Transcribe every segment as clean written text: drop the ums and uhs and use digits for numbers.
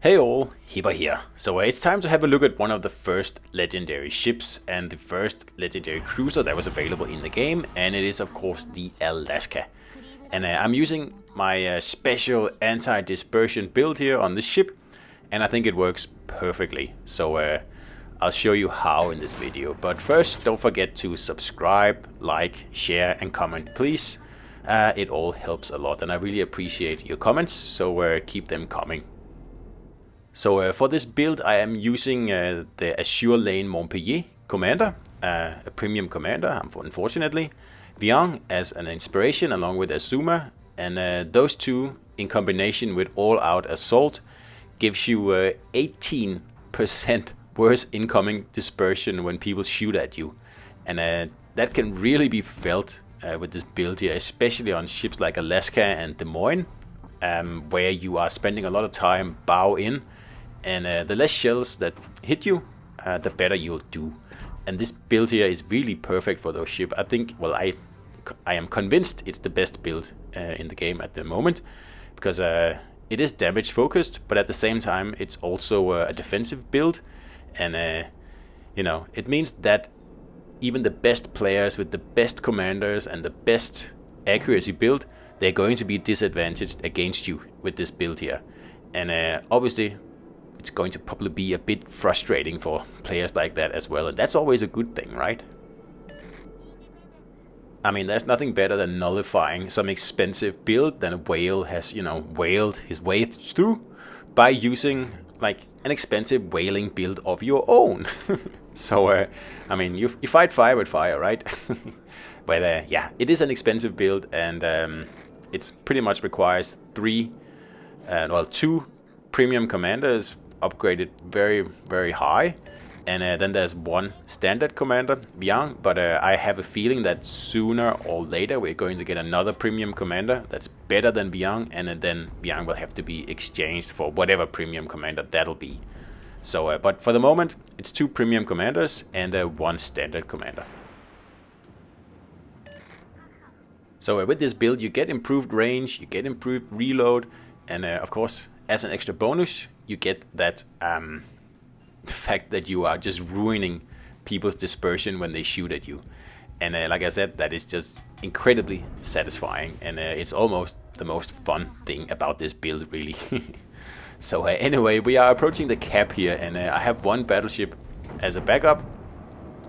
Hey all, Hipper here. So it's time to have a look at one of the first legendary ships and the first legendary cruiser that was available in the game, and it is of course the Alaska. And I'm using my special anti-dispersion build here on this ship, and I think it works perfectly. So I'll show you how in this video. But first, don't forget to subscribe, like, share and comment please. It all helps a lot and I really appreciate your comments, so keep them coming. So for this build I am using the Azur lane Montpelier commander, a premium commander unfortunately, Viang as an inspiration along with Azuma, and those two in combination with all out assault gives you 18% worse incoming dispersion when people shoot at you, and that can really be felt with this build here, especially on ships like Alaska and Des Moines, where you are spending a lot of time bow in. And the less shells that hit you, the better you'll do. And this build here is really perfect for those ships. I think, well, I am convinced it's the best build in the game at the moment, because it is damage focused, but at the same time it's also a defensive build, and you know, it means that even the best players with the best commanders and the best accuracy build, they're going to be disadvantaged against you with this build here. And obviously it's going to probably be a bit frustrating for players like that as well, and that's always a good thing, right? I mean, there's nothing better than nullifying some expensive build than a whale has, you know, whaled his way through by using like an expensive whaling build of your own. So I mean, you fight fire with fire, right? But yeah, it is an expensive build, and it's pretty much requires two premium commanders upgraded very high, and then there's one standard commander, Viang, but I have a feeling that sooner or later we're going to get another premium commander that's better than Viang, and then Viang will have to be exchanged for whatever premium commander that'll be. So but for the moment it's two premium commanders and one standard commander. So with this build you get improved range, you get improved reload, and of course as an extra bonus you get that the fact that you are just ruining people's dispersion when they shoot at you. And like I said, that is just incredibly satisfying, and it's almost the most fun thing about this build, really. So anyway, we are approaching the cap here, and I have one battleship as a backup,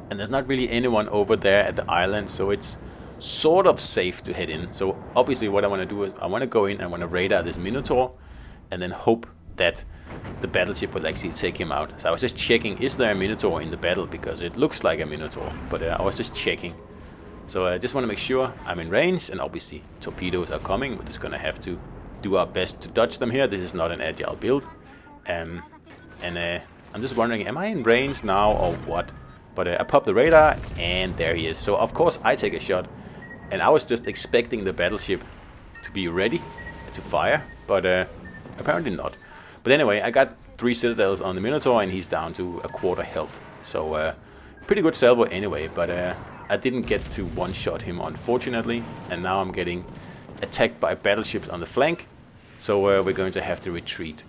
and there's not really anyone over there at the island, so it's sort of safe to head in. So obviously what I want to do is I want to go in and I want to radar this Minotaur and then hope that the battleship will actually take him out. So I was just checking, is there a Minotaur in the battle, because it looks like a Minotaur, but I was just checking. So I just want to make sure I'm in range, and obviously torpedoes are coming. We're just going to have to do our best to dodge them here. This is not an agile build. And I'm just wondering, am I in range now or what? But I pop the radar and there he is. So of course I take a shot, and I was just expecting the battleship to be ready to fire, but apparently not. But anyway, I got 3 citadels on the Minotaur and he's down to a quarter health. So pretty good salvo anyway, but I didn't get to one-shot him unfortunately, and now I'm getting attacked by battleships on the flank, so we're going to have to retreat.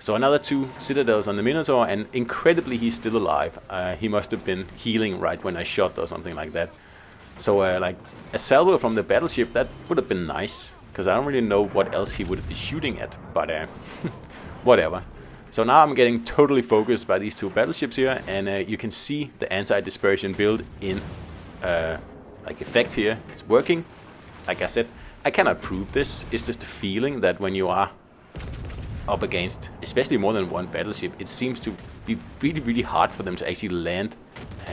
So another 2 citadels on the Minotaur, and incredibly he's still alive. He must have been healing right when I shot or something like that. So like a salvo from the battleship, that would have been nice, because I don't really know what else he would be shooting at, but whatever. So now I'm getting totally focused by these 2 battleships here, and you can see the anti-dispersion build in like effect here. It's working. Like I said, I cannot prove this. It's just a feeling that when you are up against especially more than one battleship, it seems to be really hard for them to actually land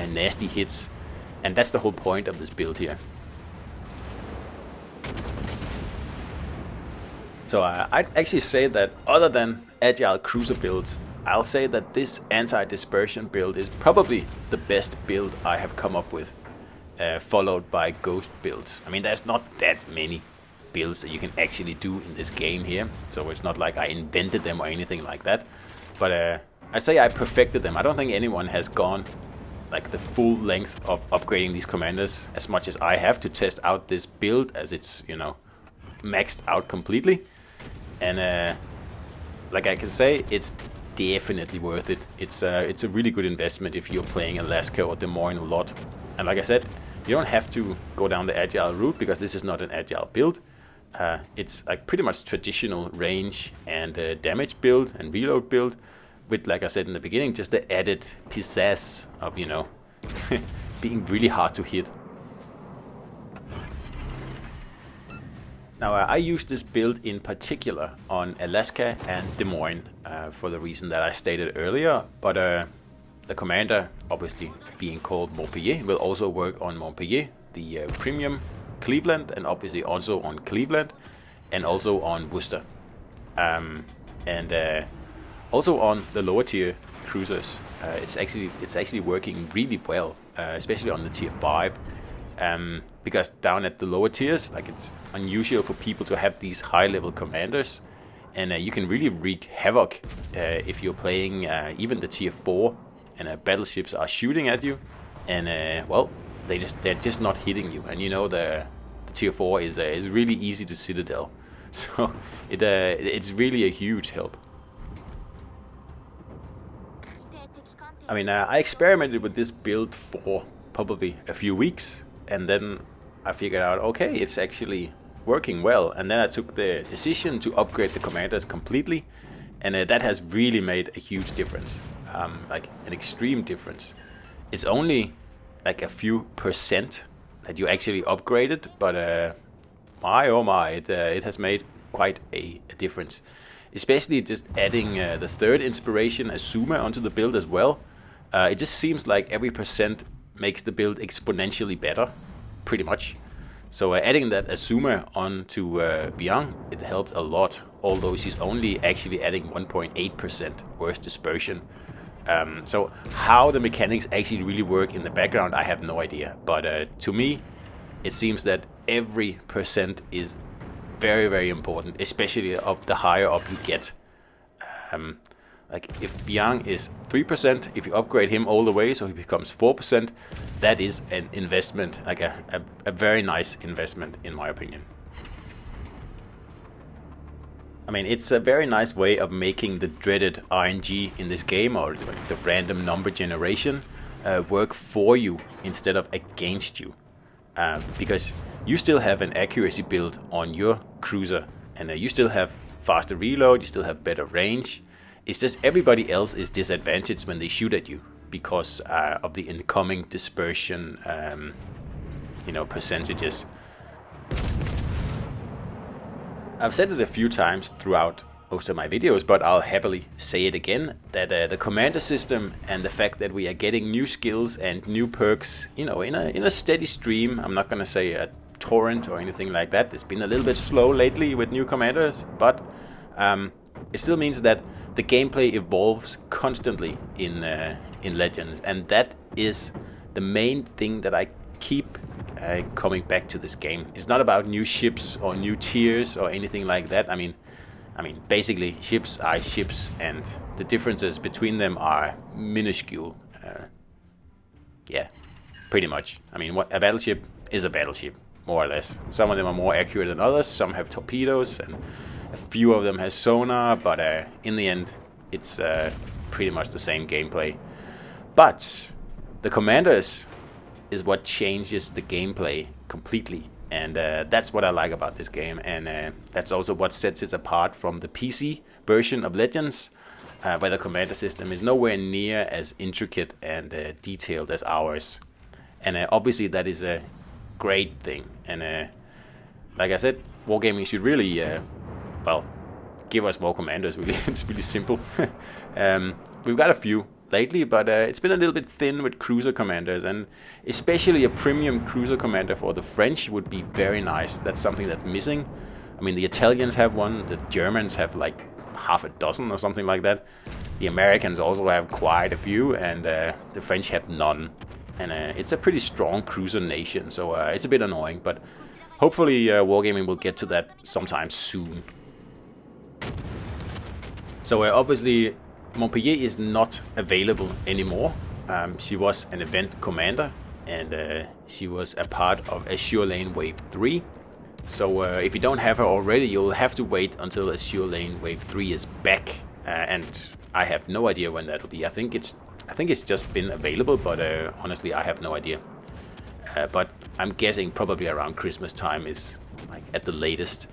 nasty hits, and that's the whole point of this build here. So I'd actually say that other than agile cruiser builds, I'll say that this anti-dispersion build is probably the best build I have come up with, followed by ghost builds. I mean, there's not that many builds that you can actually do in this game here, so it's not like I invented them or anything like that, but I'd say I perfected them. I don't think anyone has gone like the full length of upgrading these commanders as much as I have to test out this build, as it's, you know, maxed out completely. And like I can say, it's definitely worth it. It's a really good investment if you're playing Alaska or Des Moines a lot. And like I said, you don't have to go down the agile route because this is not an agile build. It's like pretty much traditional range and damage build and reload build with, like I said in the beginning, just the added pizzazz of, you know, being really hard to hit. Now I use this build in particular on Alaska and Des Moines for the reason that I stated earlier, but the commander, obviously being called Montpelier, will also work on Montpelier, the premium Cleveland, and obviously also on Cleveland, and also on Worcester, and also on the lower tier cruisers. It's actually working really well, especially on the tier 5, because down at the lower tiers, like, it's unusual for people to have these high level commanders, and you can really wreak havoc if you're playing even the tier 4 and battleships are shooting at you, and well, they're just not hitting you. And you know, the tier 4 is really easy to citadel, so it's really a huge help. I mean, I experimented with this build for probably a few weeks, and then I figured out, okay, it's actually working well, and then I took the decision to upgrade the commanders completely, and that has really made a huge difference, like an extreme difference. It's only like a few percent that you actually upgraded, but my oh my, it has made quite a difference. Especially just adding the third inspiration, Azuma, onto the build as well. It just seems like every percent makes the build exponentially better, pretty much. So adding that Azuma onto Viang, it helped a lot, although she's only actually adding 1.8% worse dispersion. So how the mechanics actually really work in the background, I have no idea. But to me, it seems that every percent is very, very important, especially up the higher up you get. Like if Viang is 3%, if you upgrade him all the way so he becomes 4%, that is an investment, like a very nice investment in my opinion. I mean, it's a very nice way of making the dreaded RNG in this game, or the random number generation, work for you instead of against you. Because you still have an accuracy build on your cruiser, and you still have faster reload, you still have better range. It's just everybody else is disadvantaged when they shoot at you because of the incoming dispersion, you know, percentages. I've said it a few times throughout most of my videos, but I'll happily say it again, that the commander system and the fact that we are getting new skills and new perks, you know, in a steady stream. I'm not gonna say a torrent or anything like that. It's been a little bit slow lately with new commanders, but it still means that the gameplay evolves constantly in Legends, and that is the main thing that I keep coming back to this game. It's not about new ships or new tiers or anything like that. I mean, basically ships are ships, and the differences between them are minuscule. Yeah, pretty much. I mean, a battleship is a battleship, more or less. Some of them are more accurate than others. Some have torpedoes, and a few of them has sonar, but in the end, it's pretty much the same gameplay. But the commanders is what changes the gameplay completely, and that's what I like about this game, and that's also what sets it apart from the PC version of Legends, where the commander system is nowhere near as intricate and detailed as ours. And obviously that is a great thing, and like I said, Wargaming should really well, give us more commanders, really. It's really simple. We've got a few lately, but it's been a little bit thin with cruiser commanders, and especially a premium cruiser commander for the French would be very nice. That's something that's missing. I mean, the Italians have one, the Germans have like half a dozen or something like that. The Americans also have quite a few, and the French have none. And it's a pretty strong cruiser nation, so it's a bit annoying, but hopefully Wargaming will get to that sometime soon. So obviously Montpelier is not available anymore. She was an event commander, and she was a part of Azur Lane Wave 3. So if you don't have her already, you'll have to wait until Azur Lane Wave 3 is back, and I have no idea when that'll be. I think it's just been available, but honestly, I have no idea. But I'm guessing probably around Christmas time is like at the latest.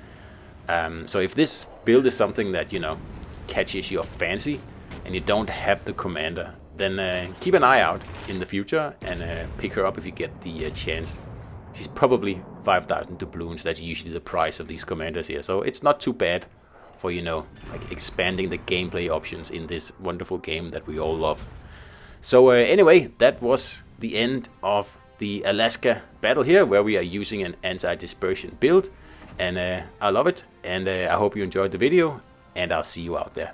So if this build is something that, you know, catches your fancy and you don't have the commander, then keep an eye out in the future and pick her up if you get the chance. She's probably 5,000 doubloons. That's usually the price of these commanders here, so it's not too bad for, you know, like expanding the gameplay options in this wonderful game that we all love. So anyway, that was the end of the Alaska battle here, where we are using an anti-dispersion build, and I love it, and I hope you enjoyed the video, and I'll see you out there.